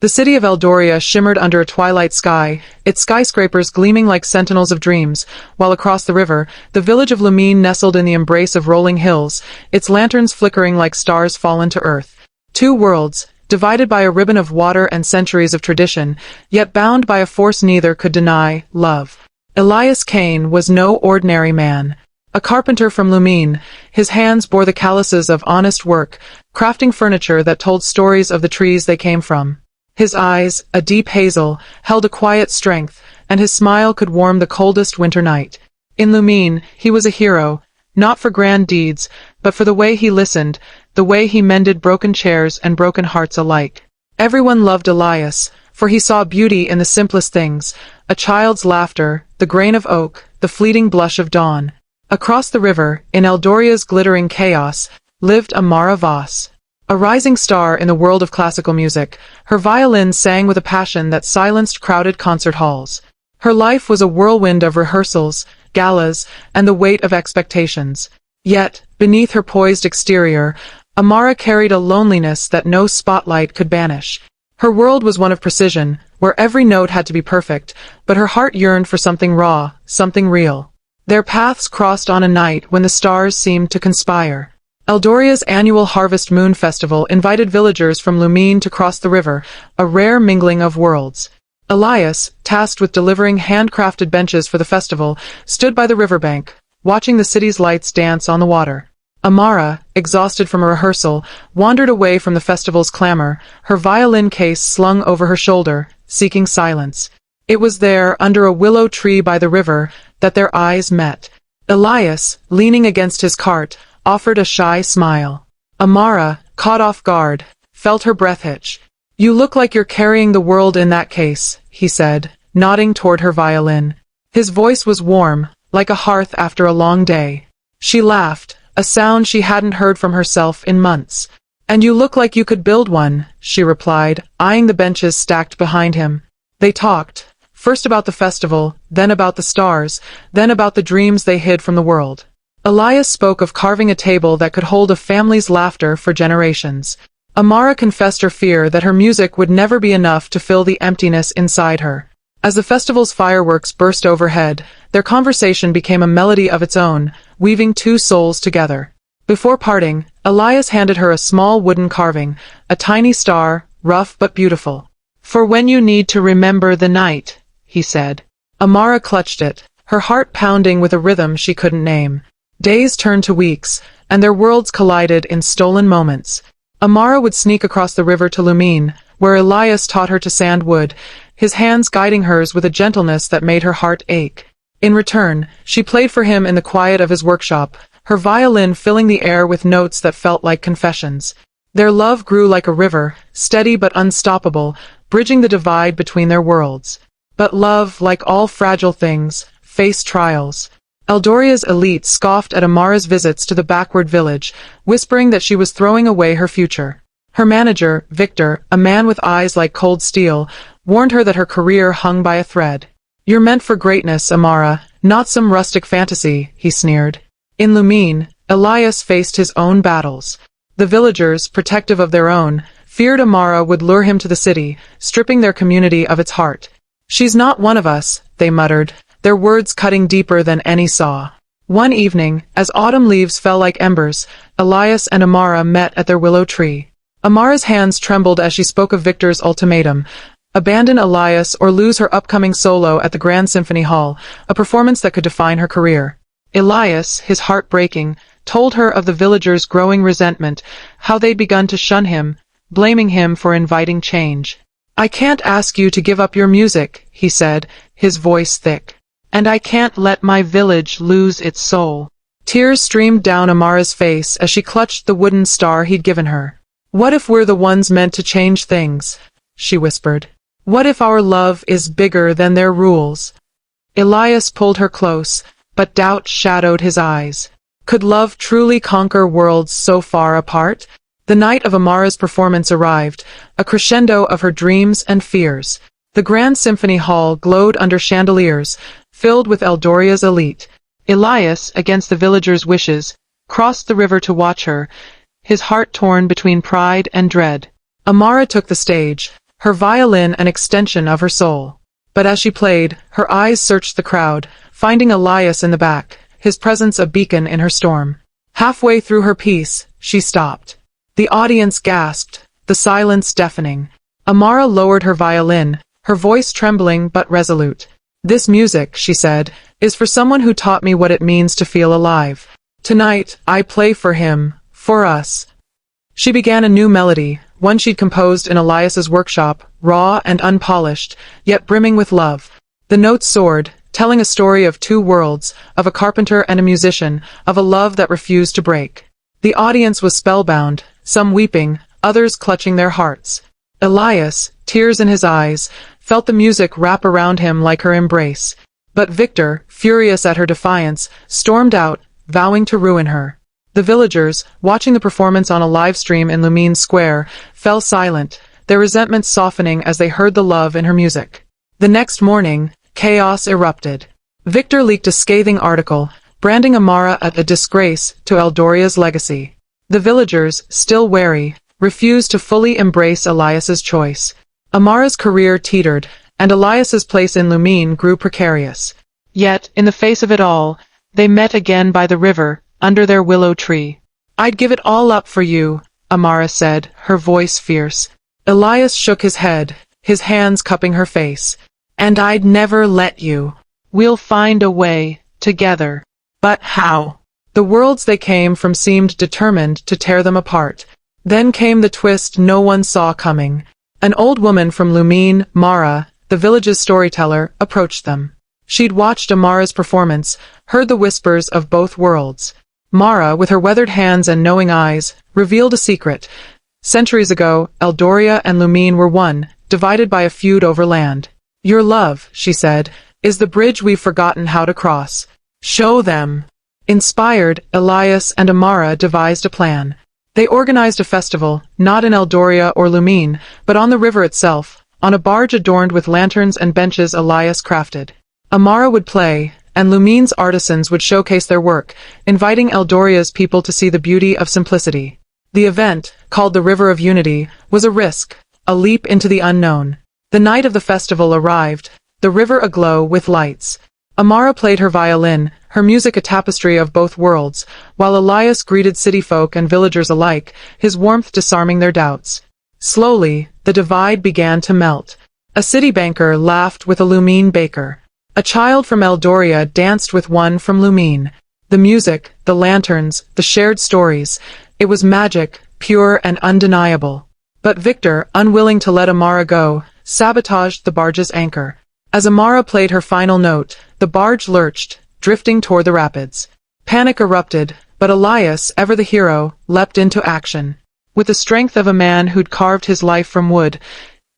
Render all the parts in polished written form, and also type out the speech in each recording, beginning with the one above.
The city of Eldoria shimmered under a twilight sky, its skyscrapers gleaming like sentinels of dreams, while across the river, the village of Lumine nestled in the embrace of rolling hills, its lanterns flickering like stars fallen to earth. Two worlds, divided by a ribbon of water and centuries of tradition, yet bound by a force neither could deny: love. Elias Kane was no ordinary man. A carpenter from Lumine, his hands bore the calluses of honest work, crafting furniture that told stories of the trees they came from. His eyes, a deep hazel, held a quiet strength, and his smile could warm the coldest winter night. In Lumine, he was a hero, not for grand deeds, but for the way he listened, the way he mended broken chairs and broken hearts alike. Everyone loved Elias, for he saw beauty in the simplest things: a child's laughter, the grain of oak, the fleeting blush of dawn. Across the river, in Eldoria's glittering chaos, lived Amara Voss. A rising star in the world of classical music, her violin sang with a passion that silenced crowded concert halls. Her life was a whirlwind of rehearsals, galas, and the weight of expectations. Yet, beneath her poised exterior, Amara carried a loneliness that no spotlight could banish. Her world was one of precision, where every note had to be perfect, but her heart yearned for something raw, something real. Their paths crossed on a night when the stars seemed to conspire. Eldoria's annual Harvest Moon Festival invited villagers from Lumine to cross the river, a rare mingling of worlds. Elias, tasked with delivering handcrafted benches for the festival, stood by the riverbank, watching the city's lights dance on the water. Amara, exhausted from a rehearsal, wandered away from the festival's clamor, her violin case slung over her shoulder, seeking silence. It was there, under a willow tree by the river, that their eyes met. Elias, leaning against his cart, offered a shy smile. Amara, caught off guard, felt her breath hitch. "You look like you're carrying the world in that case," he said, nodding toward her violin. His voice was warm, like a hearth after a long day. She laughed, a sound she hadn't heard from herself in months. "And you look like you could build one," she replied, eyeing the benches stacked behind him. They talked, first about the festival, then about the stars, then about the dreams they hid from the world. Elias spoke of carving a table that could hold a family's laughter for generations. Amara confessed her fear that her music would never be enough to fill the emptiness inside her. As the festival's fireworks burst overhead, their conversation became a melody of its own, weaving two souls together. Before parting, Elias handed her a small wooden carving, a tiny star, rough but beautiful. "For when you need to remember the night," he said. Amara clutched it, her heart pounding with a rhythm she couldn't name. Days turned to weeks, and their worlds collided in stolen moments. Amara would sneak across the river to Lumine, where Elias taught her to sand wood, his hands guiding hers with a gentleness that made her heart ache. In return, she played for him in the quiet of his workshop, her violin filling the air with notes that felt like confessions. Their love grew like a river, steady but unstoppable, bridging the divide between their worlds. But love, like all fragile things, faced trials. Eldoria's elite scoffed at Amara's visits to the backward village, whispering that she was throwing away her future. Her manager, Victor, a man with eyes like cold steel, warned her that her career hung by a thread. "You're meant for greatness, Amara, not some rustic fantasy," he sneered. In Lumine, Elias faced his own battles. The villagers, protective of their own, feared Amara would lure him to the city, stripping their community of its heart. "She's not one of us," they muttered, their words cutting deeper than any saw. One evening, as autumn leaves fell like embers, Elias and Amara met at their willow tree. Amara's hands trembled as she spoke of Victor's ultimatum: abandon Elias or lose her upcoming solo at the Grand Symphony Hall, a performance that could define her career. Elias, his heart breaking, told her of the villagers' growing resentment, how they'd begun to shun him, blaming him for inviting change. "I can't ask you to give up your music," he said, his voice thick. "And I can't let my village lose its soul." Tears streamed down Amara's face as she clutched the wooden star he'd given her. "What if we're the ones meant to change things?" she whispered. "What if our love is bigger than their rules?" Elias pulled her close, but doubt shadowed his eyes. Could love truly conquer worlds so far apart? The night of Amara's performance arrived, a crescendo of her dreams and fears. The Grand Symphony Hall glowed under chandeliers, filled with Eldoria's elite. Elias, against the villagers' wishes, crossed the river to watch her, his heart torn between pride and dread. Amara took the stage, her violin an extension of her soul. But as she played, her eyes searched the crowd, finding Elias in the back, his presence a beacon in her storm. Halfway through her piece, she stopped. The audience gasped, the silence deafening. Amara lowered her violin, her voice trembling but resolute. "This music," she said, "is for someone who taught me what it means to feel alive. Tonight, I play for him, for us." She began a new melody, one she'd composed in Elias's workshop, raw and unpolished, yet brimming with love. The notes soared, telling a story of two worlds, of a carpenter and a musician, of a love that refused to break. The audience was spellbound, some weeping, others clutching their hearts. Elias, tears in his eyes, felt the music wrap around him like her embrace. But Victor, furious at her defiance, stormed out, vowing to ruin her. The villagers, watching the performance on a live stream in Lumine Square, fell silent, their resentment softening as they heard the love in her music. The next morning, chaos erupted. Victor leaked a scathing article, branding Amara as a disgrace to Eldoria's legacy. The villagers, still wary, refused to fully embrace Elias's choice. Amara's career teetered, and Elias's place in Lumine grew precarious. Yet, in the face of it all, they met again by the river, under their willow tree. "I'd give it all up for you," Amara said, her voice fierce. Elias shook his head, his hands cupping her face. "And I'd never let you. We'll find a way, together." But how? The worlds they came from seemed determined to tear them apart. Then came the twist no one saw coming. An old woman from Lumine, Mara, the village's storyteller, approached them. She'd watched Amara's performance, heard the whispers of both worlds. Mara, with her weathered hands and knowing eyes, revealed a secret. Centuries ago, Eldoria and Lumine were one, divided by a feud over land. "Your love," she said, "is the bridge we've forgotten how to cross. Show them." Inspired, Elias and Amara devised a plan. They organized a festival, not in Eldoria or Lumine, but on the river itself, on a barge adorned with lanterns and benches Elias crafted. Amara would play, and Lumine's artisans would showcase their work, inviting Eldoria's people to see the beauty of simplicity. The event, called the River of Unity, was a risk, a leap into the unknown. The night of the festival arrived, the river aglow with lights. Amara played her violin, her music a tapestry of both worlds, while Elias greeted city folk and villagers alike, his warmth disarming their doubts. Slowly, the divide began to melt. A city banker laughed with a Lumine baker. A child from Eldoria danced with one from Lumine. The music, the lanterns, the shared stories, it was magic, pure and undeniable. But Victor, unwilling to let Amara go, sabotaged the barge's anchor. As Amara played her final note, the barge lurched, drifting toward the rapids. Panic erupted, but Elias, ever the hero, leapt into action. With the strength of a man who'd carved his life from wood,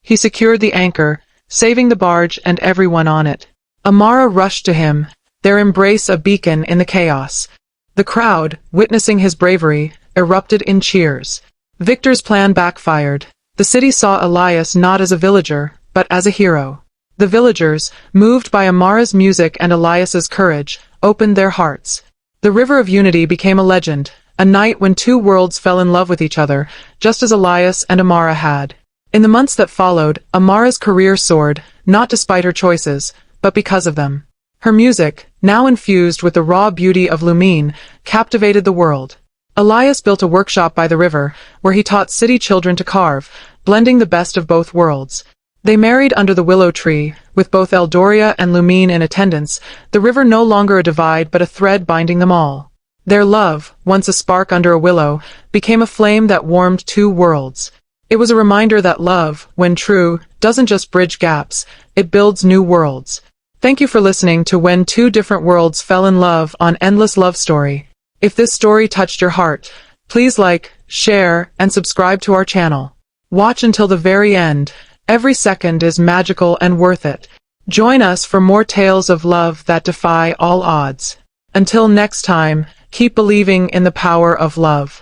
he secured the anchor, saving the barge and everyone on it. Amara rushed to him, their embrace a beacon in the chaos. The crowd, witnessing his bravery, erupted in cheers. Victor's plan backfired. The city saw Elias not as a villager, but as a hero. The villagers, moved by Amara's music and Elias's courage, opened their hearts. The River of Unity became a legend, a night when two worlds fell in love with each other, just as Elias and Amara had. In the months that followed, Amara's career soared, not despite her choices, but because of them. Her music, now infused with the raw beauty of Lumine, captivated the world. Elias built a workshop by the river, where he taught city children to carve, blending the best of both worlds. They married under the willow tree, with both Eldoria and Lumine in attendance, the river no longer a divide but a thread binding them all. Their love, once a spark under a willow, became a flame that warmed two worlds. It was a reminder that love, when true, doesn't just bridge gaps, it builds new worlds. Thank you for listening to When Two Different Worlds Fell in Love on Endless Love Story. If this story touched your heart, please like, share, and subscribe to our channel. Watch until the very end. Every second is magical and worth it. Join us for more tales of love that defy all odds. Until next time, keep believing in the power of love.